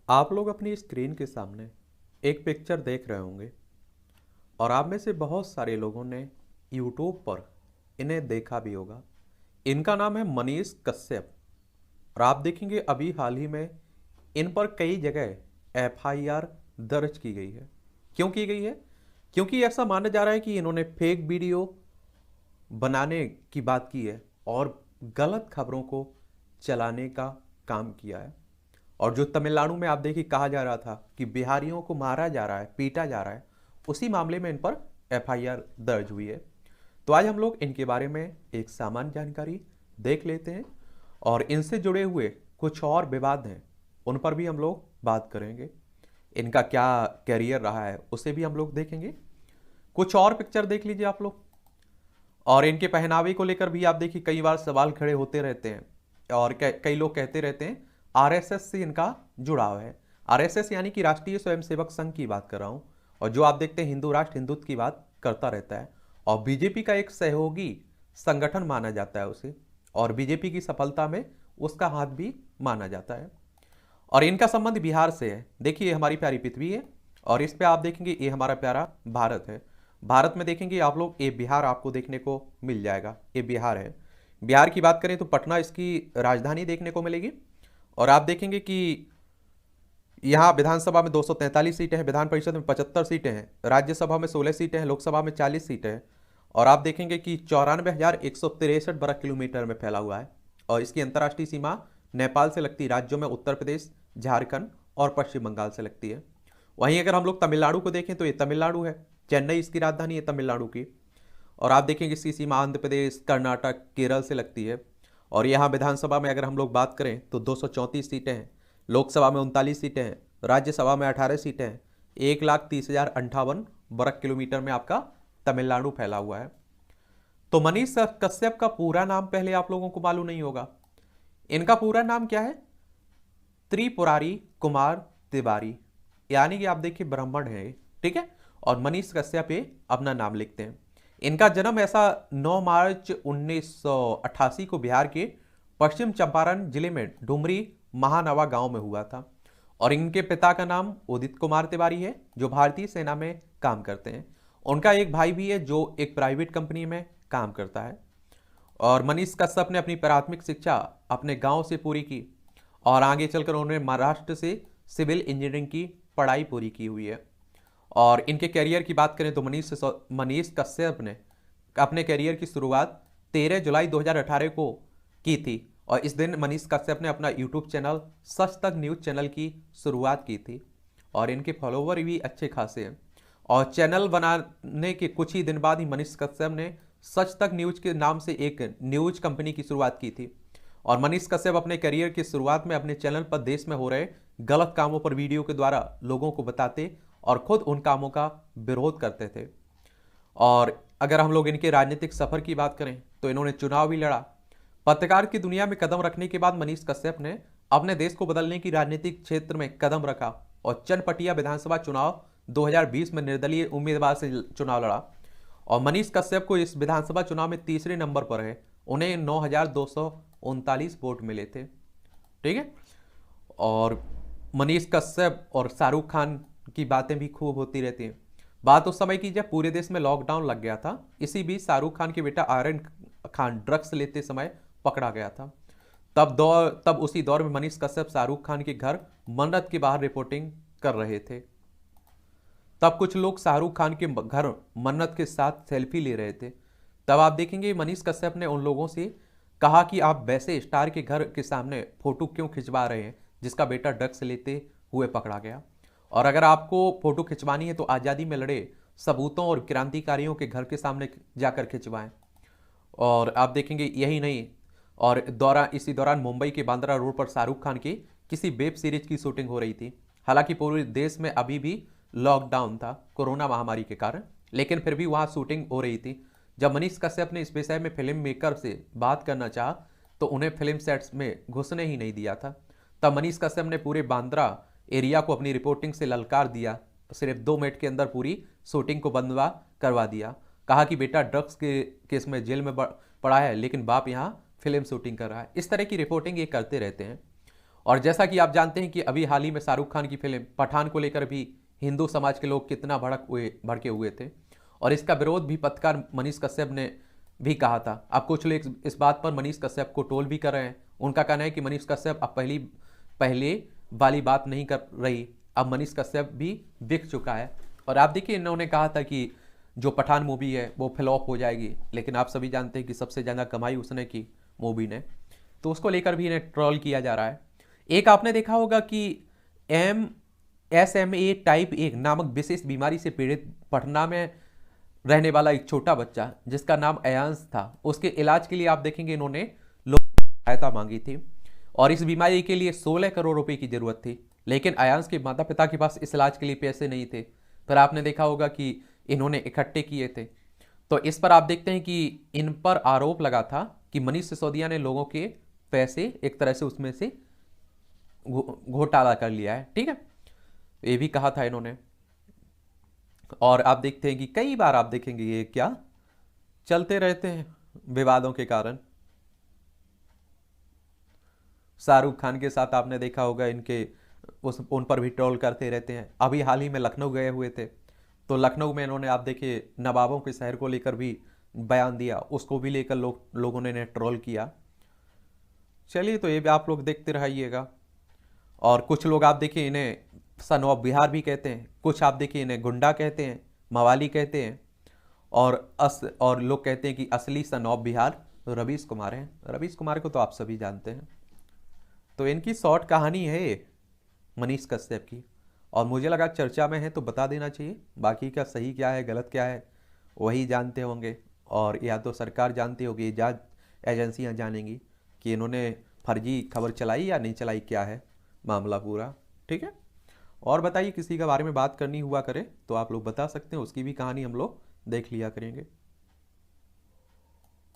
आप लोग अपनी स्क्रीन के सामने एक पिक्चर देख रहे होंगे और आप में से बहुत सारे लोगों ने यूट्यूब पर इन्हें देखा भी होगा। इनका नाम है मनीष कश्यप और आप देखेंगे अभी हाल ही में इन पर कई जगह एफआईआर दर्ज की गई है। क्यों की गई है? क्योंकि ऐसा माना जा रहा है कि इन्होंने फेक वीडियो बनाने की बात की है और गलत खबरों को चलाने का काम किया है। और जो तमिलनाडु में आप देखिए कहा जा रहा था कि बिहारियों को मारा जा रहा है, पीटा जा रहा है, उसी मामले में इन पर एफआईआर दर्ज हुई है। तो आज हम लोग इनके बारे में एक सामान्य जानकारी देख लेते हैं और इनसे जुड़े हुए कुछ और विवाद हैं उन पर भी हम लोग बात करेंगे। इनका क्या कैरियर रहा है उसे भी हम लोग देखेंगे। कुछ और पिक्चर देख लीजिए आप लोग। और इनके पहनावे को लेकर भी आप देखिए कई बार सवाल खड़े होते रहते हैं और कई लोग कहते रहते हैं आरएसएस से इनका जुड़ाव है। आरएसएस यानी कि राष्ट्रीय स्वयंसेवक संघ की बात कर रहा हूं। और जो आप देखते हैं हिंदू राष्ट्र हिंदुत्व की बात करता रहता है और बीजेपी का एक सहयोगी संगठन माना जाता है उसे, और बीजेपी की सफलता में उसका हाथ भी माना जाता है। और इनका संबंध बिहार से है। देखिए हमारी प्यारी पृथ्वी है और इस पे आप देखेंगे ये हमारा प्यारा भारत है। भारत में देखेंगे आप लोग ये बिहार आपको देखने को मिल जाएगा, ये बिहार है। बिहार की बात करें तो पटना इसकी राजधानी देखने को मिलेगी। और आप देखेंगे कि यहाँ विधानसभा में 243 सीटें हैं, विधान परिषद में 75 सीटें हैं, राज्यसभा में 16 सीटें हैं, लोकसभा में 40 सीटें हैं। और आप देखेंगे कि 94,163 वर्ग किलोमीटर में फैला हुआ है। और इसकी अंतर्राष्ट्रीय सीमा नेपाल से लगती है, राज्यों में उत्तर प्रदेश, झारखंड और पश्चिम बंगाल से लगती है। वहीं अगर हम लोग तमिलनाडु को देखें तो ये तमिलनाडु है, चेन्नई इसकी राजधानी है तमिलनाडु की। और आप देखेंगे इसकी सीमा आंध्र प्रदेश, कर्नाटक, केरल से लगती है। और यहाँ विधानसभा में अगर हम लोग बात करें तो 234 सीटें हैं, लोकसभा में 39 सीटें हैं, राज्यसभा में 18 सीटें हैं। 1,30,058 वर्ग किलोमीटर में आपका तमिलनाडु फैला हुआ है। तो मनीष कश्यप का पूरा नाम पहले आप लोगों को मालूम नहीं होगा। इनका पूरा नाम क्या है? त्रिपुरारी कुमार तिवारी, यानी कि आप देखिए ब्राह्मण है, ठीक है। और मनीष कश्यप ये अपना नाम लिखते हैं। इनका जन्म ऐसा 9 मार्च 1988 को बिहार के पश्चिम चंपारण जिले में डुमरी महानवा गांव में हुआ था। और इनके पिता का नाम उदित कुमार तिवारी है जो भारतीय सेना में काम करते हैं। उनका एक भाई भी है जो एक प्राइवेट कंपनी में काम करता है। और मनीष कश्यप ने अपनी प्राथमिक शिक्षा अपने गांव से पूरी की और आगे चलकर उन्होंने महाराष्ट्र से सिविल इंजीनियरिंग की पढ़ाई पूरी की हुई है। और इनके करियर की बात करें तो मनीष कश्यप ने अपने करियर की शुरुआत 13 जुलाई 2018 को की थी। और इस दिन मनीष कश्यप ने अपना यूट्यूब चैनल सच तक न्यूज चैनल की शुरुआत की थी। और इनके फॉलोवर भी अच्छे खासे हैं। और चैनल बनाने के कुछ ही दिन बाद ही मनीष कश्यप ने सच तक न्यूज के नाम से एक न्यूज कंपनी की शुरुआत की थी। और मनीष कश्यप अपने करियर की शुरुआत में अपने चैनल पर देश में हो रहे गलत कामों पर वीडियो के द्वारा लोगों को बताते और खुद उन कामों का विरोध करते थे। और अगर हम लोग इनके राजनीतिक सफर की बात करें तो इन्होंने चुनाव भी लड़ा। पत्रकार की दुनिया में कदम रखने के बाद मनीष कश्यप ने अपने देश को बदलने की राजनीतिक क्षेत्र में कदम रखा और चनपटिया विधानसभा चुनाव 2020 में निर्दलीय उम्मीदवार से चुनाव लड़ा। और मनीष कश्यप को इस विधानसभा चुनाव में तीसरे नंबर पर है, उन्हें 9,239 वोट मिले थे, ठीक है। और मनीष कश्यप और शाहरुख खान की बातें भी खूब होती रहती हैं। बात उस समय की जब पूरे देश में लॉकडाउन लग गया था। इसी बीच शाहरुख खान के बेटा आर्यन खान ड्रग्स लेते समय पकड़ा गया था। तब उसी दौर में मनीष कश्यप शाहरुख खान के घर मन्नत के बाहर रिपोर्टिंग कर रहे थे। तब कुछ लोग शाहरुख खान के घर मन्नत के साथ सेल्फी ले रहे थे। तब आप देखेंगे मनीष कश्यप ने उन लोगों से कहा कि आप वैसे स्टार के घर के सामने फोटो क्यों खिंचवा रहे हैं जिसका बेटा ड्रग्स लेते हुए पकड़ा गया। और अगर आपको फोटो खिंचवानी है तो आज़ादी में लड़े सबूतों और क्रांतिकारियों के घर के सामने जाकर खिंचवाएं। और आप देखेंगे यही नहीं, और इसी दौरान मुंबई के बांद्रा रोड पर शाहरुख खान की किसी वेब सीरीज की शूटिंग हो रही थी। हालांकि पूरे देश में अभी भी लॉकडाउन था कोरोना महामारी के कारण, लेकिन फिर भी वहां शूटिंग हो रही थी। जब मनीष कश्यप ने इस विषय में फिल्म मेकर से बात करना चाहा तो उन्हें फिल्म सेट्स में घुसने ही नहीं दिया था। तब मनीष कश्यप ने पूरे बांद्रा एरिया को अपनी रिपोर्टिंग से ललकार दिया, सिर्फ 2 मिनट के अंदर पूरी शूटिंग को बंद करवा दिया। कहा कि बेटा ड्रग्स के केस में जेल में पड़ा है लेकिन बाप यहाँ फिल्म शूटिंग कर रहा है। इस तरह की रिपोर्टिंग ये करते रहते हैं। और जैसा कि आप जानते हैं कि अभी हाल ही में शाहरुख खान की फिल्म पठान को लेकर भी हिंदू समाज के लोग कितना भड़के हुए थे, और इसका विरोध भी पत्रकार मनीष कश्यप ने भी कहा था। अब कुछ लोग इस बात पर मनीष कश्यप को ट्रोल भी कर रहे हैं। उनका कहना है कि मनीष कश्यप अब पहले वाली बात नहीं कर रही, अब मनीष कश्यप भी बिक चुका है। और आप देखिए, इन्होंने कहा था कि जो पठान मूवी है वो फ्लॉप हो जाएगी, लेकिन आप सभी जानते हैं कि सबसे ज़्यादा कमाई उसने की मूवी ने, तो उसको लेकर भी इन्हें ट्रोल किया जा रहा है। एक आपने देखा होगा कि SMA टाइप 1 नामक विशेष बीमारी से पीड़ित पटना में रहने वाला एक छोटा बच्चा जिसका नाम अयांश था, उसके इलाज के लिए आप देखेंगे इन्होंने लोगों की सहायता मांगी थी, और इस बीमारी के लिए 16 करोड़ रुपए की जरूरत थी, लेकिन अयांश के माता पिता के पास इस इलाज के लिए पैसे नहीं थे। फिर आपने देखा होगा कि इन्होंने इकट्ठे किए थे। तो इस पर आप देखते हैं कि इन पर आरोप लगा था कि मनीष सिसोदिया ने लोगों के पैसे एक तरह से उसमें से घोटाला कर लिया है, ठीक है, ये भी कहा था इन्होंने। और आप देखते हैं कि कई बार आप देखेंगे ये क्या चलते रहते हैं विवादों के कारण। शाहरुख खान के साथ आपने देखा होगा इनके उन पर भी ट्रोल करते रहते हैं। अभी हाल ही में लखनऊ गए हुए थे, तो लखनऊ में इन्होंने आप देखिए नवाबों के शहर को लेकर भी बयान दिया, उसको भी लेकर लोगों ने ट्रोल किया। चलिए, तो ये भी आप लोग देखते रहिएगा। और कुछ लोग आप देखिए इन्हें सन ऑफ बिहार भी कहते हैं, कुछ आप देखिए इन्हें गुंडा कहते हैं, मवाली कहते हैं, और लोग कहते हैं कि असली सन ऑफ बिहार रवीश कुमार हैं। रवीश कुमार को तो आप सभी जानते हैं। तो इनकी शॉर्ट कहानी है ये मनीष कश्यप की, और मुझे लगा चर्चा में है तो बता देना चाहिए। बाकी का सही क्या है गलत क्या है वही जानते होंगे, और या तो सरकार जानती होगी, जांच एजेंसियां जानेंगी कि इन्होंने फर्जी खबर चलाई या नहीं चलाई, क्या है मामला पूरा, ठीक है। और बताइए, किसी के बारे में बात करनी हुआ करे तो आप लोग बता सकते हैं, उसकी भी कहानी हम लोग देख लिया करेंगे।